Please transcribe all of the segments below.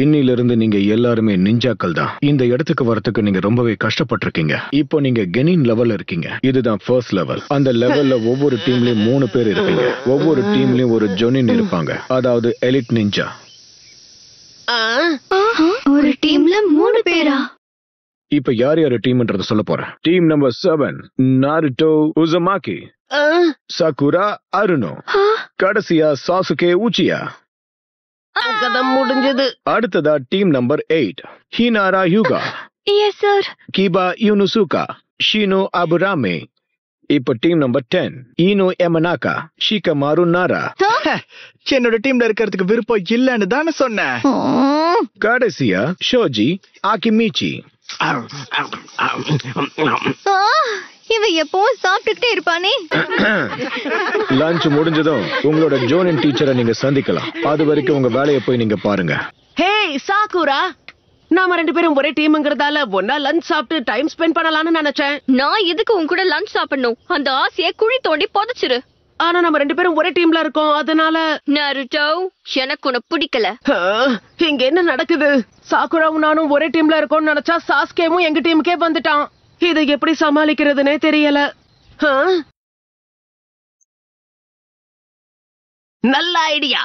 இன்னில இருந்து நீங்க எல்லாருமே நிஞ்சாக்கள் தான். இந்த இடத்துக்கு வரதுக்கு நீங்க ரொம்பவே கஷ்டப்பட்டிருக்கீங்க. இப்போ நீங்க கெனின் லெவல்ல இருக்கீங்க. இதுதான் ஃபர்ஸ்ட் லெவல். அந்த லெவல்ல ஒவ்வொரு டீம்லயும் 3 பேர் இருப்பீங்க. ஒவ்வொரு டீம்லயும் ஒரு ஜொனின் இருப்பாங்க, அதாவது எலிட் நிஞ்சா. ஒரு டீம்ல 3 பேரா? இப்ப யார் யாரு டீம்ன்றத சொல்ல போறேன். டீம் நம்பர் 7 நாருட்டோ உசமாக்கி, சகுரா அருணோ, கடைசியா சாசுகே உச்சியா. கதை முடிஞ்சது. அடுத்ததா டீம் நம்பர் 8 ஹினாரா யூகா, எஸ் சார், கிபா யுனுசுகா, ஷினோ அபுராமே. இப்ப டீம் நம்பர் 10 ஈனோ எமனாகா, ஷிகமாரு நாரா. என்னோட டீம்ல இருக்கிறதுக்கு விருப்பம் இல்லன்னு தானே சொன்னேன். கடைசியா ஷோஜி ஆகிமிச்சி. இவ எப்பவும் சாப்பிட்டுட்டே இருப்பானே. லஞ்ச் முடிஞ்சதும் உங்களோட ஜோனின் டீச்சரை நீங்க சந்திக்கலாம். அது வரைக்கும் உங்க வேலையை போய் நீங்க பாருங்க. ஹே சாக்குரா, நாம 2 பேரும் ஒரே டீம்ங்கிறதால ஒன்னா லஞ்ச் சாப்பிட்டு டைம் ஸ்பெண்ட் பண்ணலாம்னு நினைச்சேன். நான் எதுக்கு உன் கூட லஞ்ச் சாப்பிடணும்? அந்த ஆசையை குழி தோண்டி புதைச்சிரு. ஆனா நம்ம 2 பேரும் ஒரே டீம்ல இருக்கோம், அதனால. நாருட்டோ, எனக்கு உன்னை பிடிக்கல. இங்க என்ன நடக்குது? சாக்குராவும் நானும் ஒரே டீம்ல இருக்கோம்னு நினைச்சா சாஸ்கேவும் எங்க டீமுக்கே வந்துட்டான். இதை எப்படி சமாளிக்கிறதுனே தெரியல. நல்ல ஐடியா.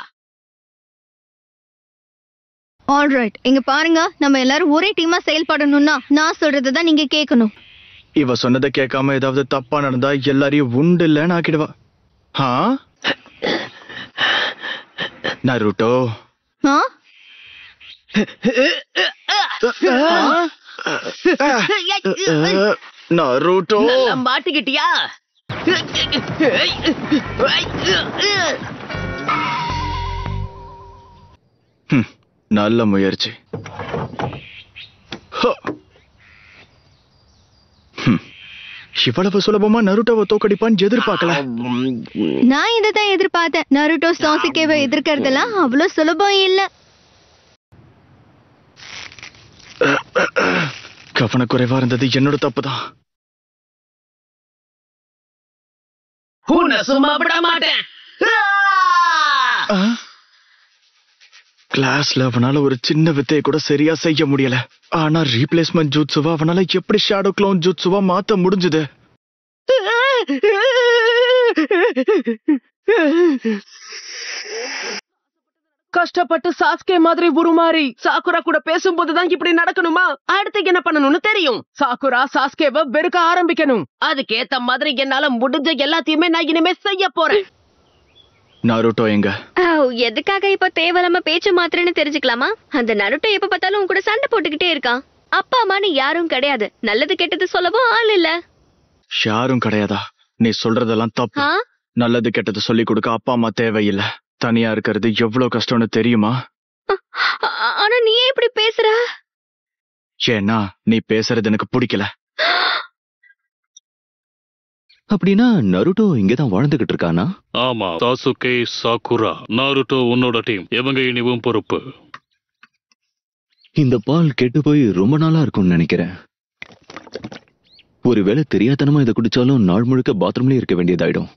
ஆல்ரைட், இங்க பாருங்க, நம்ம எல்லாரும் ஒரே டீமா செயல்படணும்னா நான் சொல்றதுதான் நீங்க கேட்கணும். இவ சொன்னதை கேட்காம ஏதாவது தப்பா நடந்தா எல்லாரையும் உண்டு இல்லன்னு ஆக்கிடுவா. நாருட்டோ, நாருட்டோ, மாட்டிக்கிட்டியா? நல்ல முயற்சி. இவ்வளவு சுலபமா நருட்டோவை தோக்கடிப்பான்னு எதிர்பார்க்கல. நான் இதைதான் எதிர்பார்த்தேன். நருட்டோ சாசுகேவை எதிர்க்கிறதெல்லாம் அவ்வளவு சுலபம் இல்ல. கவனக்குறைவா இருந்தது என்னோட தப்புதான். சும்மா விட மாட்டேன். கிளாஸ்ல அவனால ஒரு சின்ன வித்தையை கூட சரியா செய்ய முடியல. ஆனா ரீப்ளேஸ்மெண்ட் ஜூட்சுவா அவனால எப்படி ஷேடோ க்ளோன் ஜூட்சுவா மாத்த முடிஞ்சது? கஷ்டப்பட்டு சாஸ்கே மாதிரி உருமாறி சாக்குரா கூட பேசும்போதுதான் இப்படி நடக்கணுமா? அடுத்து என்ன பண்ணணும்னு தெரியும். சாக்குரா சாஸ்கேவை வெறுக்க ஆரம்பிக்கணும். அதுக்கேத்த மாதிரி என்னால முடிஞ்ச எல்லாத்தையுமே நான் இனிமே செய்ய போறேன். நாருட்டோ எங்க? எதுக்காக இப்ப தேவையில்லாம பேச்சு மாத்திரன்னு தெரிஞ்சுக்கலாமா? அந்த நருட்டோ எப்ப பார்த்தாலும் உன் கூட சண்டை போட்டுக்கிட்டே இருக்கான். அப்பா அம்மான்னு யாரும் கிடையாது. நல்லது கெட்டது சொல்லவும் ஆள் இல்ல. யாரும் கிடையாதா? நீ சொல்றதெல்லாம் தப்பு. நல்லது கெட்டது சொல்லி கொடுக்க அப்பா அம்மா தேவையில்லை. தனியா இருக்கிறது எவ்வளவு கஷ்டம்னு தெரியுமா? ஆனா நீ எப்படி பேசுற? ஏன்னா நீ பேசுறது எனக்கு பிடிக்கல. அப்படின்னா நருட்டோ இங்கதான் வாழ்ந்துகிட்டு இருக்கானா? ஆமா, சாசுகே, சாக்குரா, நாருட்டோ உன்னோட டீம். இவங்க இனிவும் பொறுப்பு. இந்த பால் கெட்டு போய் ரொம்ப நாளா இருக்கும்னு நினைக்கிறேன். ஒருவேளை தெரியாதனமா இதை குடிச்சாலும் நாள் முழுக்க பாத்ரூம்லயே இருக்க வேண்டியதாயிடும்.